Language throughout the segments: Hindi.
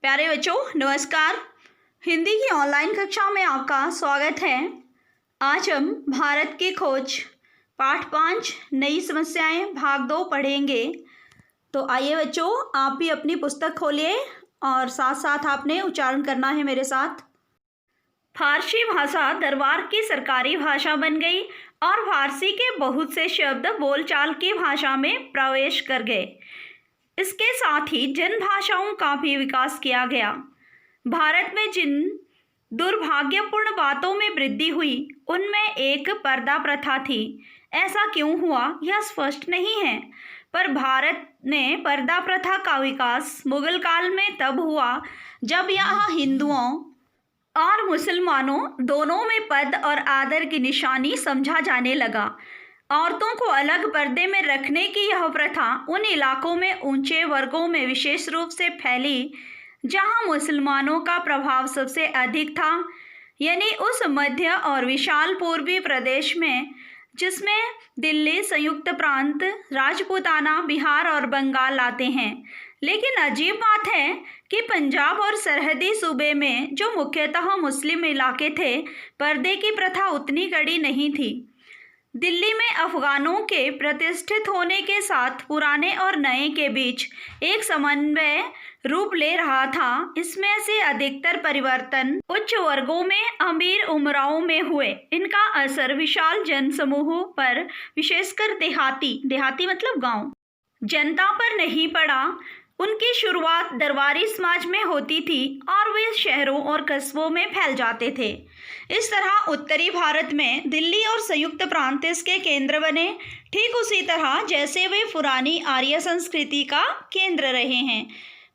प्यारे बच्चों नमस्कार। हिंदी की ऑनलाइन कक्षा में आपका स्वागत है। आज हम भारत की खोज पाठ 5 नई समस्याएं भाग 2 पढ़ेंगे। तो आइए बच्चों, आप भी अपनी पुस्तक खोलिए और साथ साथ आपने उच्चारण करना है मेरे साथ। फारसी भाषा दरबार की सरकारी भाषा बन गई और फारसी के बहुत से शब्द बोलचाल की भाषा में प्रवेश कर गए। इसके साथ ही जन भाषाओं का भी विकास किया गया। भारत में जिन दुर्भाग्यपूर्ण बातों में वृद्धि हुई उनमें एक पर्दा प्रथा थी। ऐसा क्यों हुआ यह स्पष्ट नहीं है, पर भारत ने पर्दा प्रथा का विकास मुगल काल में तब हुआ जब यहाँ हिंदुओं और मुसलमानों दोनों में पद और आदर की निशानी समझा जाने लगा। औरतों को अलग पर्दे में रखने की यह प्रथा उन इलाकों में ऊंचे वर्गों में विशेष रूप से फैली जहां मुसलमानों का प्रभाव सबसे अधिक था, यानी उस मध्य और विशाल पूर्वी प्रदेश में जिसमें दिल्ली, संयुक्त प्रांत, राजपूताना, बिहार और बंगाल आते हैं। लेकिन अजीब बात है कि पंजाब और सरहदी सूबे में जो मुख्यतः मुस्लिम इलाके थे, पर्दे की प्रथा उतनी कड़ी नहीं थी। दिल्ली में अफगानों के प्रतिष्ठित होने के साथ पुराने और नए के बीच एक समन्वय रूप ले रहा था। इसमें से अधिकतर परिवर्तन उच्च वर्गों में, अमीर उमराव में हुए। इनका असर विशाल जनसमूहों पर, विशेषकर देहाती मतलब गांव जनता पर नहीं पड़ा। उनकी शुरुआत दरबारी समाज में होती थी और वे शहरों और कस्बों में फैल जाते थे। इस तरह उत्तरी भारत में दिल्ली और संयुक्त प्रांत इसके केंद्र बने, ठीक उसी तरह जैसे वे पुरानी आर्य संस्कृति का केंद्र रहे हैं।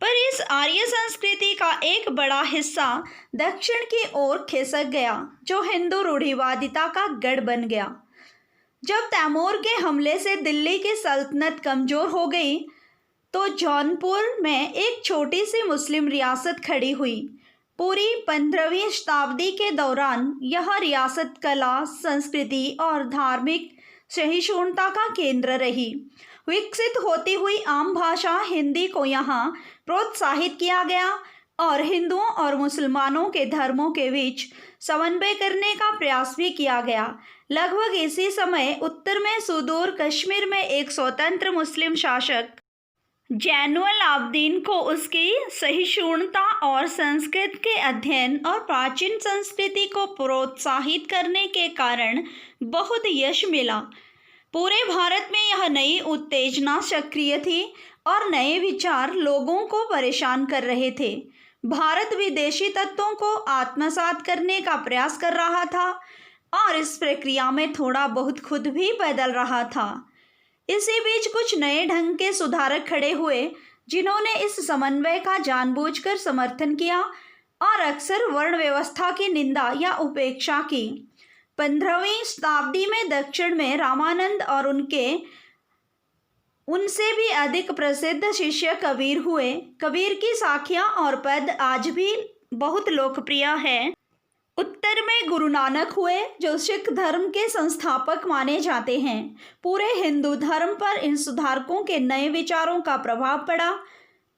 पर इस आर्य संस्कृति का एक बड़ा हिस्सा दक्षिण की ओर खिसक गया, जो हिंदू रूढ़िवादिता का गढ़ बन गया। जब तैमूर के हमले से दिल्ली की सल्तनत कमजोर हो गई तो जौनपुर में एक छोटी सी मुस्लिम रियासत खड़ी हुई। पूरी 15वीं शताब्दी के दौरान यह रियासत कला, संस्कृति और धार्मिक सहिष्णुता का केंद्र रही। विकसित होती हुई आम भाषा हिंदी को यहाँ प्रोत्साहित किया गया और हिंदुओं और मुसलमानों के धर्मों के बीच समन्वय करने का प्रयास भी किया गया। लगभग इसी समय उत्तर में सुदूर कश्मीर में एक स्वतंत्र मुस्लिम शासक जैनुल आबदीन को उसकी सहिष्णुता और संस्कृत के अध्ययन और प्राचीन संस्कृति को प्रोत्साहित करने के कारण बहुत यश मिला। पूरे भारत में यह नई उत्तेजना सक्रिय थी और नए विचार लोगों को परेशान कर रहे थे। भारत विदेशी तत्वों को आत्मसात करने का प्रयास कर रहा था और इस प्रक्रिया में थोड़ा बहुत खुद भी बदल रहा था। इसी बीच कुछ नए ढंग के सुधारक खड़े हुए जिन्होंने इस समन्वय का जानबूझकर समर्थन किया और अक्सर वर्ण व्यवस्था की निंदा या उपेक्षा की। 15वीं शताब्दी में दक्षिण में रामानंद और उनसे भी अधिक प्रसिद्ध शिष्य कबीर हुए। कबीर की साखियाँ और पद आज भी बहुत लोकप्रिय है। उत्तर में गुरु नानक हुए, जो सिख धर्म के संस्थापक माने जाते हैं। पूरे हिंदू धर्म पर इन सुधारकों के नए विचारों का प्रभाव पड़ा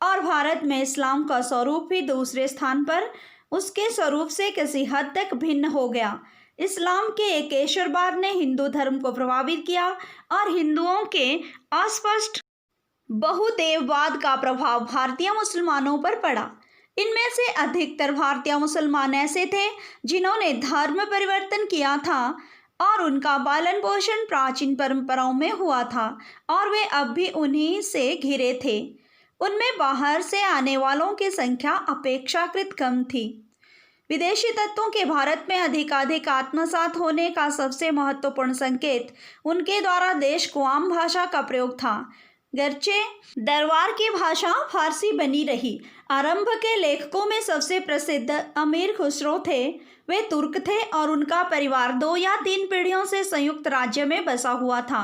और भारत में इस्लाम का स्वरूप भी दूसरे स्थान पर उसके स्वरूप से किसी हद तक भिन्न हो गया। इस्लाम के एकेश्वरवाद ने हिंदू धर्म को प्रभावित किया और हिंदुओं के अस्पष्ट बहुदेववाद का प्रभाव भारतीय मुसलमानों पर पड़ा। इनमें से अधिकतर भारतीय मुसलमान ऐसे थे जिन्होंने धर्म परिवर्तन किया था और उनका पालन पोषण प्राचीन परंपराओं में हुआ था और वे अब भी उन्हीं से घिरे थे। उनमें बाहर से आने वालों की संख्या अपेक्षाकृत कम थी। विदेशी तत्वों के भारत में अधिकाधिक आत्मसात होने का सबसे महत्वपूर्ण संकेत उनके द्वारा देश को आम भाषा का प्रयोग था। गर्चे दरबार की भाषा फारसी बनी रही। आरंभ के लेखकों में सबसे प्रसिद्ध अमीर खुसरो थे। वे तुर्क थे और उनका परिवार 2 या 3 पीढ़ियों से संयुक्त राज्य में बसा हुआ था।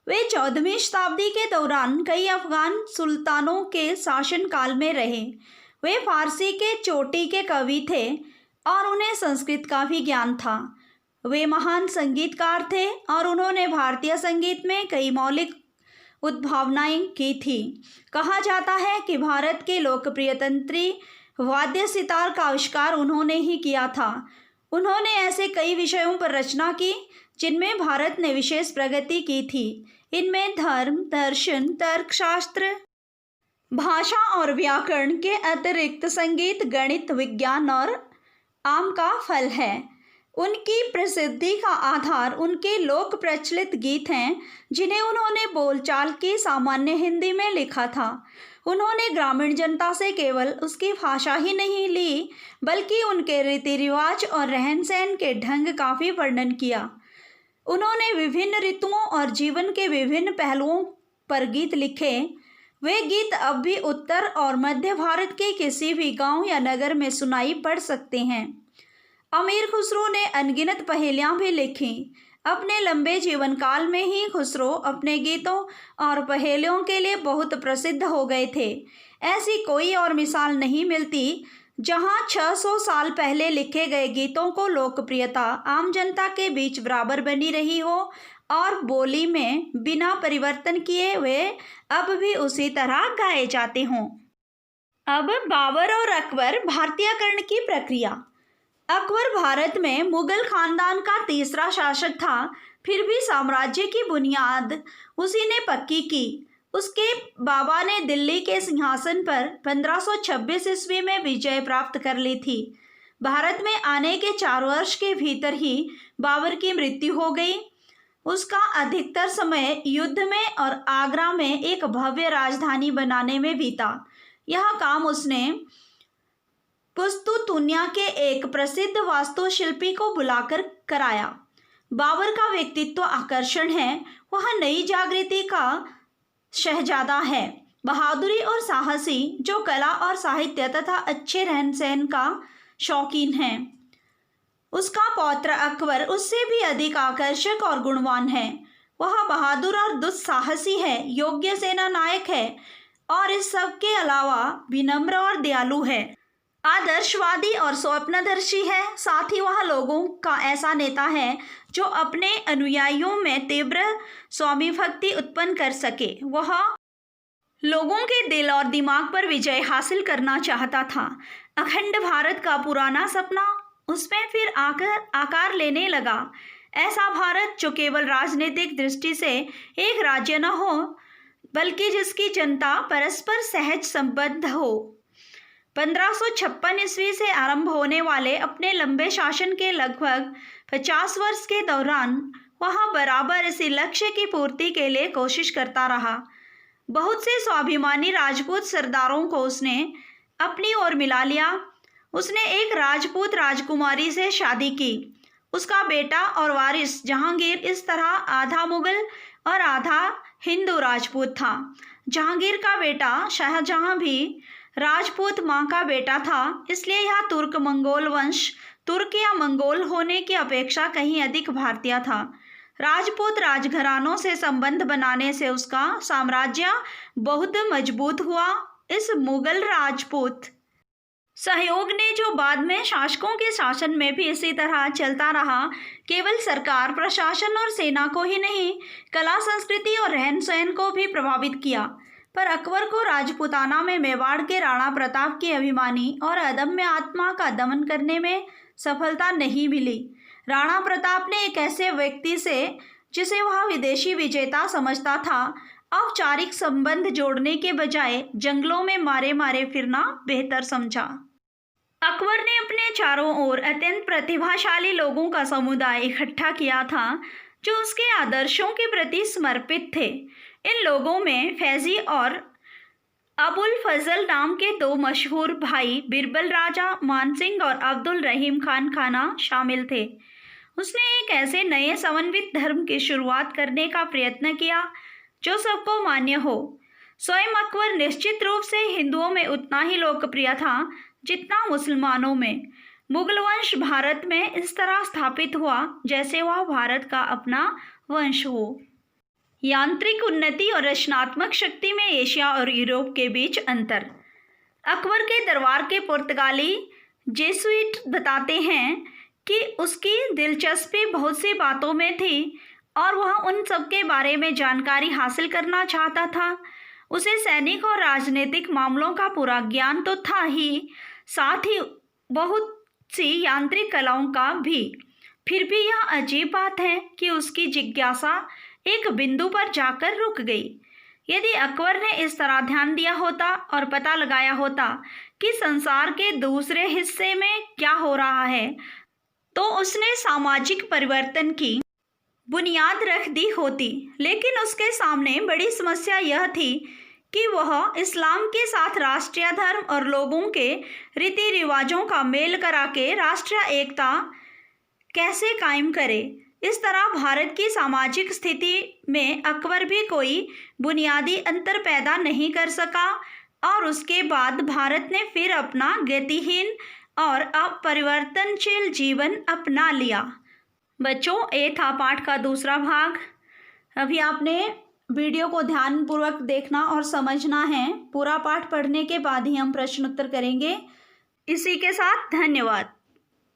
वे 14वीं शताब्दी के दौरान कई अफगान सुल्तानों के शासनकाल में रहे। वे फारसी के चोटी के कवि थे और उन्हें संस्कृत का भी ज्ञान था। वे महान संगीतकार थे और उन्होंने भारतीय संगीत में कई मौलिक उद्भावनाएं की थी। कहा जाता है कि भारत के लोकप्रिय तंत्री वाद्य सितार का आविष्कार उन्होंने ही किया था। उन्होंने ऐसे कई विषयों पर रचना की जिनमें भारत ने विशेष प्रगति की थी। इनमें धर्म, दर्शन, तर्कशास्त्र, भाषा और व्याकरण के अतिरिक्त संगीत, गणित, विज्ञान और आम का फल है। उनकी प्रसिद्धि का आधार उनके लोक प्रचलित गीत हैं, जिन्हें उन्होंने बोलचाल की सामान्य हिंदी में लिखा था। उन्होंने ग्रामीण जनता से केवल उसकी भाषा ही नहीं ली, बल्कि उनके रीति रिवाज और रहन सहन के ढंग का भी वर्णन किया। उन्होंने विभिन्न ऋतुओं और जीवन के विभिन्न पहलुओं पर गीत लिखे। वे गीत अब भी उत्तर और मध्य भारत के किसी भी गांव या नगर में सुनाई पड़ सकते हैं। अमीर खुसरो ने अनगिनत पहेलियां भी लिखी। अपने लंबे जीवन काल में ही खुसरो अपने गीतों और पहेलियों के लिए बहुत प्रसिद्ध हो गए थे। ऐसी कोई और मिसाल नहीं मिलती जहां 600 साल पहले लिखे गए गीतों को लोकप्रियता आम जनता के बीच बराबर बनी रही हो और बोली में बिना परिवर्तन किए वे अब भी उसी तरह गाए जाते हों। अब बाबर और अकबर भारतीयकरण की प्रक्रिया। अकबर भारत में मुगल खानदान का तीसरा शासक था, फिर भी साम्राज्य की बुनियाद उसी ने पक्की की। उसके बाबा ने दिल्ली के सिंहासन पर 1526 ईस्वी में विजय प्राप्त कर ली थी। भारत में आने के 4 वर्ष के भीतर ही बाबर की मृत्यु हो गई। उसका अधिकतर समय युद्ध में और आगरा में एक भव्य राजधानी बनाने में बीता। यह काम उसने पुस्तुतुनिया के एक प्रसिद्ध वास्तुशिल्पी को बुलाकर कराया। बाबर का व्यक्तित्व आकर्षण है। वह नई जागृति का शहजादा है, बहादुरी और साहसी, जो कला और साहित्य तथा अच्छे रहन सहन का शौकीन है। उसका पौत्र अकबर उससे भी अधिक आकर्षक और गुणवान है। वह बहादुर और दुस्साहसी है, योग्य सेना नायक है और इस सब के अलावा विनम्र और दयालु है, आदर्शवादी और स्वप्नदर्शी है। साथ ही वह लोगों का ऐसा नेता है जो अपने अनुयायियों में तीव्र स्वामी भक्ति उत्पन्न कर सके। वह लोगों के दिल और दिमाग पर विजय हासिल करना चाहता था। अखंड भारत का पुराना सपना उसमें फिर आकार लेने लगा। ऐसा भारत जो केवल राजनीतिक दृष्टि से एक राज्य न हो, बल्कि जिसकी जनता परस्पर सहज संबद्ध हो। 1556 ईस्वी से आरंभ होने वाले अपने लंबे शासन के लगभग 50 वर्ष के दौरान वह बराबर इसी लक्ष्य की पूर्ति के लिए कोशिश करता रहा। बहुत से स्वाभिमानी राजपूत सरदारों को उसने अपनी ओर मिला लिया। उसने एक राजपूत राजकुमारी से शादी की। उसका बेटा और वारिस जहांगीर इस तरह आधा मुगल और आधा हिंदू राजपूत था। जहांगीर का बेटा शाहजहां भी राजपूत मां का बेटा था, इसलिए यह तुर्क मंगोल वंश तुर्क या मंगोल होने की अपेक्षा कहीं अधिक भारतीय था। राजपूत राजघरानों से संबंध बनाने से उसका साम्राज्य बहुत मजबूत हुआ। इस मुगल राजपूत सहयोग ने, जो बाद में शासकों के शासन में भी इसी तरह चलता रहा, केवल सरकार, प्रशासन और सेना को ही नहीं, कला, संस्कृति और रहन सहन को भी प्रभावित किया। पर अकबर को राजपूताना में मेवाड़ के राणा प्रताप की अभिमानी और अदम्य आत्मा का दमन करने में सफलता नहीं मिली। राणा प्रताप ने एक ऐसे व्यक्ति से, जिसे वह विदेशी विजेता समझता था, औपचारिक संबंध जोड़ने के बजाय जंगलों में मारे मारे फिरना बेहतर समझा। अकबर ने अपने चारों ओर अत्यंत प्रतिभाशाली लोगों का समुदाय इकट्ठा किया था, जो उसके आदर्शों के प्रति समर्पित थे। इन लोगों में फैजी और अबुल फजल नाम के 2 मशहूर भाई, बिरबल राजा मानसिंह और अब्दुल रहीम खान खाना शामिल थे। उसने एक ऐसे नए समन्वित धर्म की शुरुआत करने का प्रयत्न किया जो सबको मान्य हो। स्वयं अकबर निश्चित रूप से हिंदुओं में उतना ही लोकप्रिय था जितना मुसलमानों में। मुगल वंश भारत में इस तरह स्थापित हुआ जैसे वह भारत का अपना वंश हो। यांत्रिक उन्नति और रचनात्मक शक्ति में एशिया और यूरोप के बीच अंतर। अकबर के दरबार के पुर्तगाली जेसुइट बताते हैं कि उसकी दिलचस्पी बहुत सी बातों में थी और वह उन सब के बारे में जानकारी हासिल करना चाहता था। उसे सैनिक और राजनीतिक मामलों का पूरा ज्ञान तो था ही, साथ ही बहुत सी यांत्रिक कलाओं का भी। फिर भी यह अजीब बात है कि उसकी जिज्ञासा एक बिंदु पर जाकर रुक गई। यदि अकबर ने इस तरह ध्यान दिया होता और पता लगाया होता कि संसार के दूसरे हिस्से में क्या हो रहा है, तो उसने सामाजिक परिवर्तन की बुनियाद रख दी होती। लेकिन उसके सामने बड़ी समस्या यह थी कि वह इस्लाम के साथ राष्ट्रीय धर्म और लोगों के रीति रिवाजों का मेल करा के राष्ट्रीय एकता कैसे कायम करे। इस तरह भारत की सामाजिक स्थिति में अकबर भी कोई बुनियादी अंतर पैदा नहीं कर सका और उसके बाद भारत ने फिर अपना गतिहीन और अपरिवर्तनशील जीवन अपना लिया। बच्चों, ये था पाठ का दूसरा भाग। अभी आपने वीडियो को ध्यानपूर्वक देखना और समझना है। पूरा पाठ पढ़ने के बाद ही हम प्रश्न उत्तर करेंगे। इसी के साथ धन्यवाद।